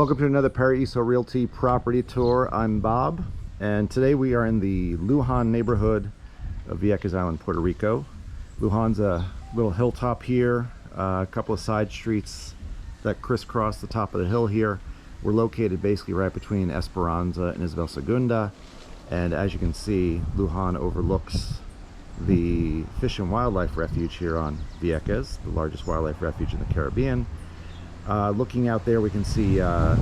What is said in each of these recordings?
Welcome to another Paraiso Realty Property Tour. I'm Bob, and today we are in the Lujan neighborhood of Vieques Island, Puerto Rico. Lujan's a little hilltop here, a couple of side streets that crisscross the top of the hill here. We're located basically right between Esperanza and Isabel II, and as you can see, Lujan overlooks the Fish and Wildlife Refuge here on Vieques, the largest wildlife refuge in the Caribbean. Looking out there, we can see, well,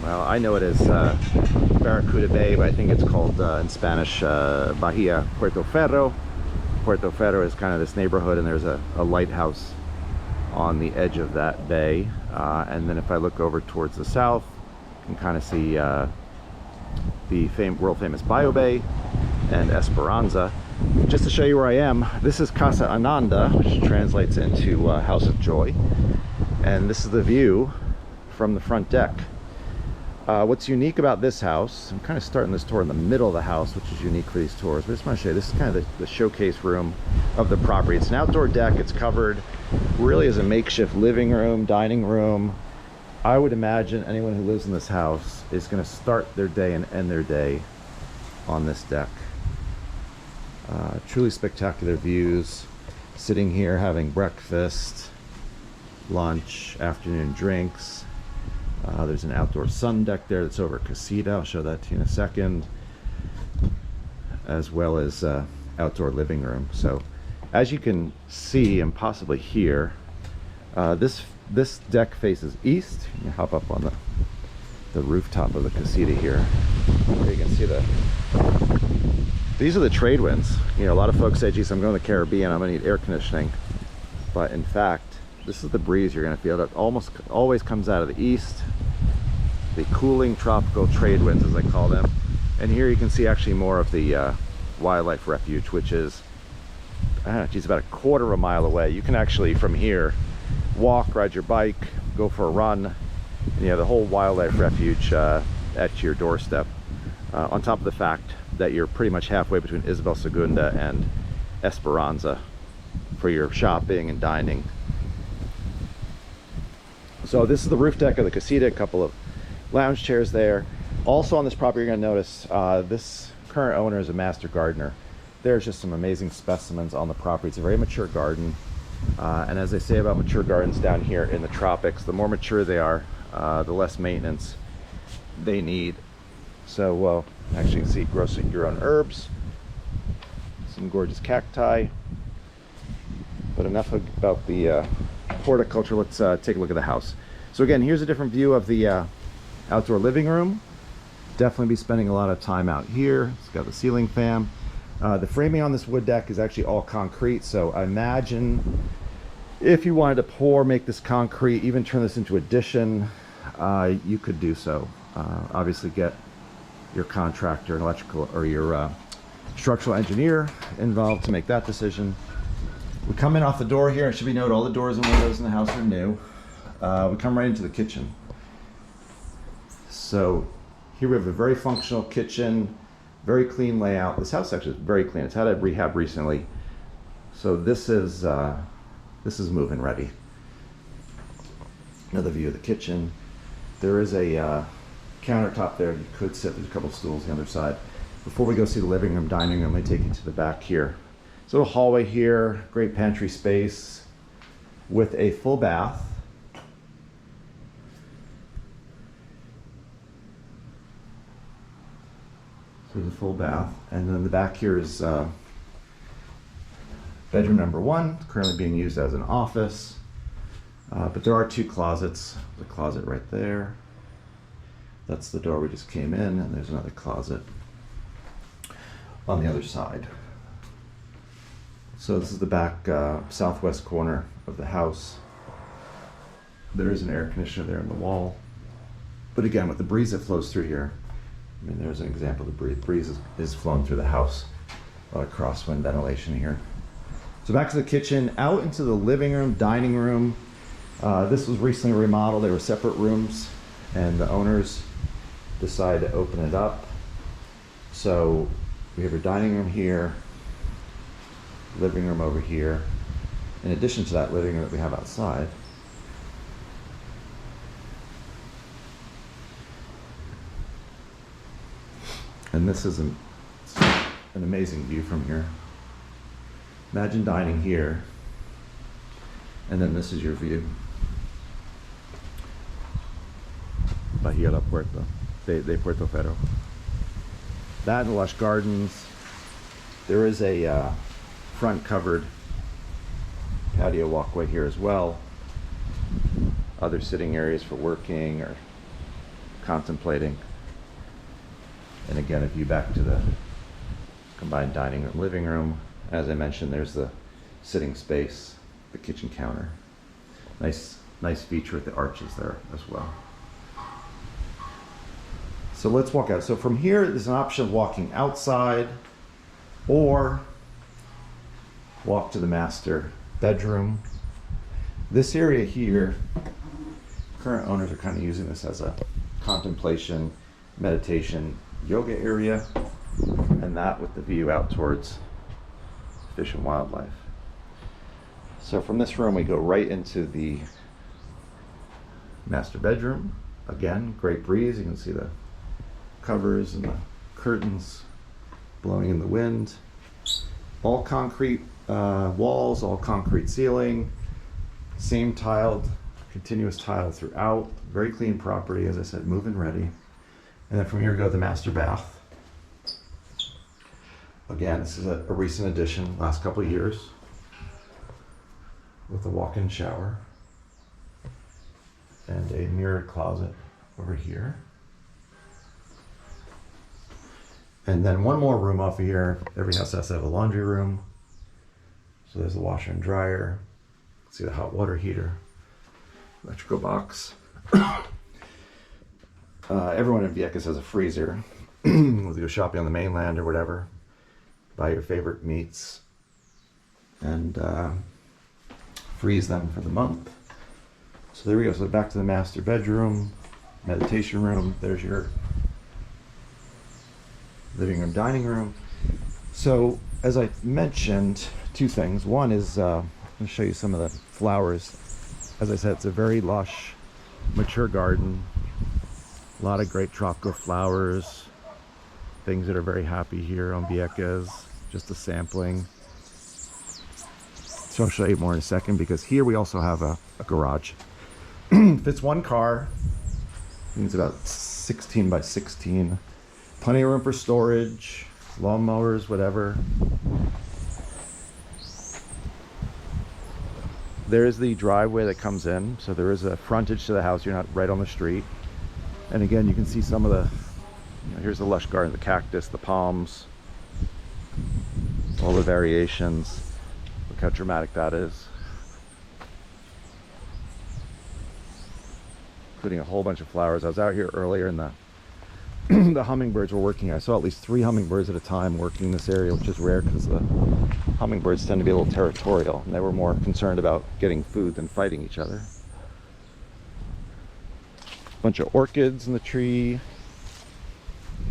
I know it as Barracuda Bay, but I think it's called in Spanish Bahia Puerto Ferro. Puerto Ferro is kind of this neighborhood, and there's a lighthouse on the edge of that bay. And then if I look over towards the south, you can kind of see the world famous Bio Bay and Esperanza. Just to show you where I am, this is Casa Ananda, which translates into House of Joy. And this is the view from the front deck. What's unique about this house, I'm kind of starting this tour in the middle of the house, which is unique for these tours, but I just want to show you, this is kind of the showcase room of the property. It's an outdoor deck. It's covered really as a makeshift living room, dining room. I would imagine anyone who lives in this house is going to start their day and end their day on this deck. Truly spectacular views. Sitting here having breakfast, lunch, afternoon drinks. There's an outdoor sun deck there that's over Casita. I'll show that to you in a second, as well as outdoor living room. So as you can see and possibly hear, this deck faces east. You can hop up on the rooftop of the Casita here, where you can see these are the trade winds. You know, a lot of folks say, geez, I'm going to the Caribbean, I'm going to need air conditioning. But in fact, this is the breeze you're going to feel. That almost always comes out of the east. The cooling tropical trade winds, as I call them. And here you can see actually more of the wildlife refuge, which is, I don't know, geez, about a quarter of a mile away. You can actually, from here, walk, ride your bike, go for a run, and you have the whole wildlife refuge at your doorstep. On top of the fact that you're pretty much halfway between Isabel II and Esperanza for your shopping and dining. So this is the roof deck of the Casita, a couple of lounge chairs there. Also on this property, you're going to notice this current owner is a master gardener. There's just some amazing specimens on the property. It's a very mature garden. And as they say about mature gardens down here in the tropics, the more mature they are, the less maintenance they need. So, well, actually you can see grow your own herbs, some gorgeous cacti. But enough about the horticulture. Let's take a look at the house. So again, here's a different view of the outdoor living room. Definitely be spending a lot of time out here. It's got the ceiling fan. The framing on this wood deck is actually all concrete, so I imagine if you wanted to make this concrete, even turn this into addition, you could do so. Obviously get your contractor, electrical, or your structural engineer involved to make that decision. We come in off the door here. It should be noted all the doors and windows in the house are new. We come right into the kitchen. So here we have a very functional kitchen, very clean layout. This house actually is very clean. It's had a rehab recently. So this is move-in ready. Another view of the kitchen. There is a countertop there. You could sit. There's a couple of stools on the other side. Before we go see the living room, dining room, let me take you to the back here. So a little hallway here, great pantry space with a full bath. So there's a full bath, and then the back here is bedroom number one, currently being used as an office. But there are two closets. There's a closet right there. That's the door we just came in, and there's another closet on the other side. So this is the back southwest corner of the house. There is an air conditioner there in the wall. But again, with the breeze that flows through here, I mean, there's an example of the breeze is flowing through the house. A lot of crosswind ventilation here. So back to the kitchen, out into the living room, dining room. This was recently remodeled. They were separate rooms, and the owners decided to open it up. So we have our dining room here, living room over here. In addition to that living room that we have outside, And this is an amazing view from here. Imagine dining here, and then this is your view. Bahia la Puerta, de Puerto Ferro. That and lush gardens. There is a front covered patio walkway here as well. Other sitting areas for working or contemplating. And again, a view back to the combined dining room, living room. As I mentioned, there's the sitting space, the kitchen counter. Nice feature with the arches there as well. So let's walk out. So from here, there's an option of walking outside or walk to the master bedroom. This area here, current owners are kind of using this as a contemplation, meditation, yoga area, and that with the view out towards fish and wildlife. So from this room, we go right into the master bedroom. Again, great breeze. You can see the covers and the curtains blowing in the wind. All concrete walls, all concrete ceiling, same tiled, continuous tile throughout. Very clean property, as I said, move-in ready. And then from here, go to the master bath. Again, this is a recent addition, last couple of years, with a walk-in shower and a mirrored closet over here. And then one more room off of here. Every house has to have a laundry room. So there's a washer and dryer. See the hot water heater, electrical box. Everyone in Vieques has a freezer. Whether you go shopping on the mainland or whatever, buy your favorite meats and freeze them for the month. So there we go. So back to the master bedroom, meditation room. There's your living room, dining room. So as I mentioned, two things. One is I'm going to show you some of the flowers. As I said, it's a very lush, mature garden. A lot of great tropical flowers, things that are very happy here on Vieques. Just a sampling. So I'll show you more in a second, because here we also have a garage. Fits one car. I think it's about 16 by 16. Plenty of room for storage, lawnmowers, whatever. There's the driveway that comes in, so there is a frontage to the house. You're not right on the street. And again, you can see some of the, here's the lush garden, the cactus, the palms, all the variations. Look how dramatic that is. Including a whole bunch of flowers. I was out here earlier and the hummingbirds were working. I saw at least 3 hummingbirds at a time working this area, which is rare because the hummingbirds tend to be a little territorial, and they were more concerned about getting food than fighting each other. Bunch of orchids in the tree,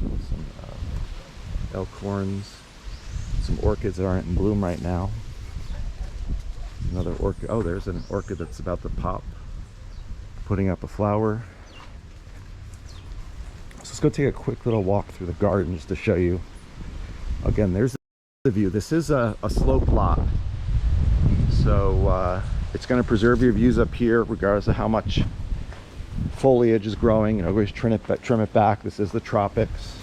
some elkhorns, some orchids that aren't in bloom right now. Another orchid. Oh, there's an orchid that's about to pop, putting up a flower. So let's go take a quick little walk through the garden just to show you. Again, there's the view. This is a slope lot, so it's going to preserve your views up here regardless of how much foliage is growing. You know, always trim it back. This is the tropics.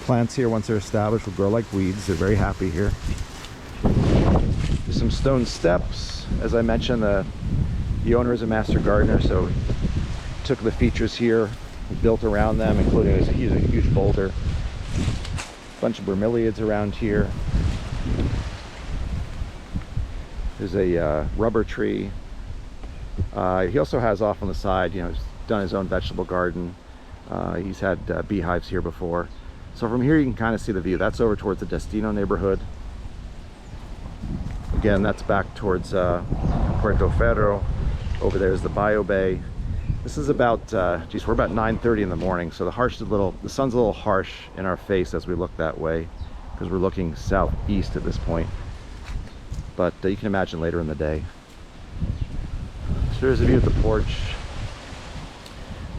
Plants here, once they're established, will grow like weeds. They're very happy here. There's some stone steps. As I mentioned, the owner is a master gardener, so took the features here, built around them, including a huge boulder. A bunch of bromeliads around here. There's a rubber tree. He also has off on the side, he's done his own vegetable garden. He's had beehives here before. So from here you can kind of see the view. That's over towards the Destino neighborhood. Again, that's back towards Puerto Ferro. Over there is the Bio Bay. This is about, we're about 9:30 in the morning, so the sun's a little harsh in our face as we look that way, because we're looking southeast at this point. But you can imagine later in the day. So there's a view of the porch.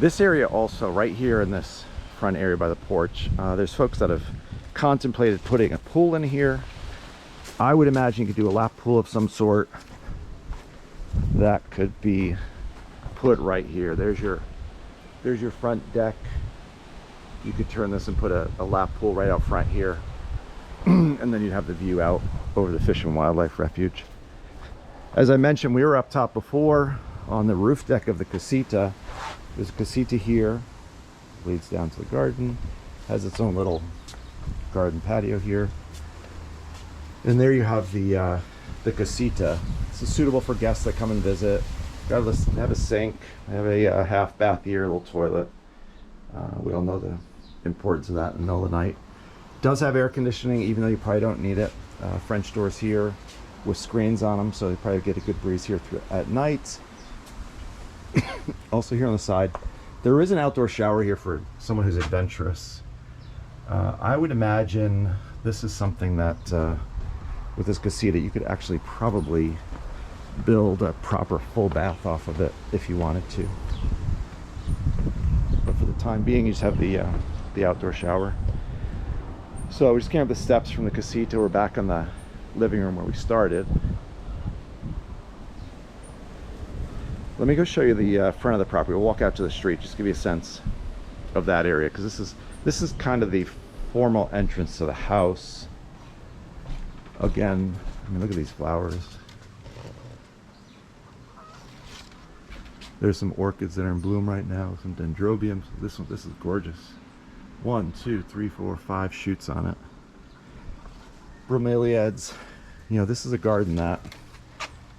This area also, right here in this front area by the porch, there's folks that have contemplated putting a pool in here. I would imagine you could do a lap pool of some sort. That could be put right here. There's your front deck. You could turn this and put a lap pool right out front here. And then you'd have the view out over the Fish and Wildlife Refuge. As I mentioned, we were up top before on the roof deck of the Casita. There's a Casita here, leads down to the garden, has its own little garden patio here. And there you have the Casita. This is suitable for guests that come and visit. Got to have a sink, have a half bath here, a little toilet. We all know the importance of that in the middle of the night. Does have air conditioning, even though you probably don't need it. French doors here with screens on them, so you probably get a good breeze here at night. Also here on the side, there is an outdoor shower here for someone who's adventurous. I would imagine this is something that, with this Casita, you could actually probably build a proper full bath off of it if you wanted to. But for the time being, you just have the outdoor shower. So we just came up the steps from the Casita. We're back in the living room where we started. Let me go show you the front of the property. We'll walk out to the street, just to give you a sense of that area, because this is kind of the formal entrance to the house. Again, I mean, look at these flowers. There's some orchids that are in bloom right now, some dendrobiums. This is gorgeous. 1, 2, 3, 4, 5 shoots on it. Bromeliads. You know, this is a garden that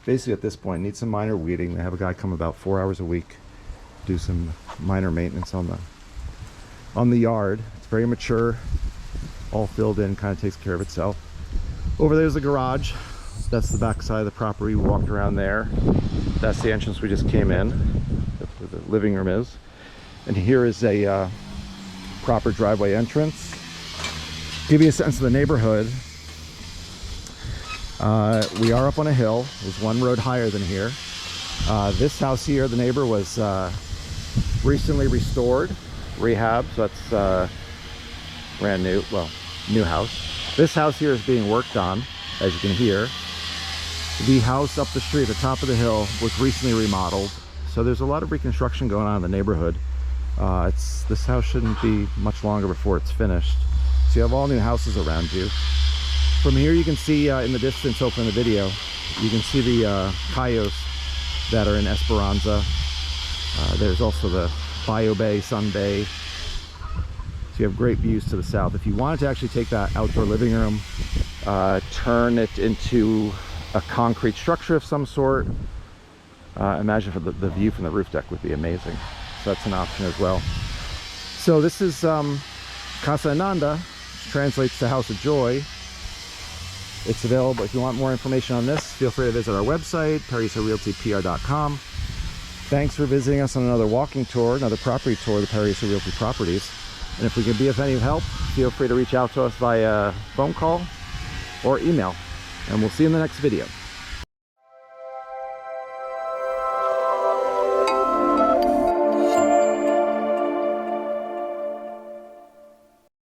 basically at this point needs some minor weeding. They have a guy come about 4 hours a week, do some minor maintenance on the yard. It's very mature, all filled in, kind of takes care of itself. Over there's the garage. That's the back side of the property. We walked around there. That's the entrance we just came in. That's where the living room is. And here is a proper driveway entrance. Give you a sense of the neighborhood. We are up on a hill. There's one road higher than here. This house here, the neighbor was recently restored, rehab, so that's brand new, well, new house. This house here is being worked on, as you can hear. The house up the street, at the top of the hill, was recently remodeled. So there's a lot of reconstruction going on in the neighborhood. This house shouldn't be much longer before it's finished. So you have all new houses around you. From here you can see in the distance, hopefully in the video, you can see the coyotes that are in Esperanza. There's also the Bio Bay, Sun Bay. So you have great views to the south. If you wanted to actually take that outdoor living room, turn it into a concrete structure of some sort, imagine the view from the roof deck would be amazing. So that's an option as well. So this is Casa Ananda, which translates to House of Joy. It's available. If you want more information on this, feel free to visit our website, ParaisoRealtyPR.com. Thanks for visiting us on another walking tour, another property tour of the Paraiso Realty properties. And if we can be of any help, feel free to reach out to us via phone call or email. And we'll see you in the next video.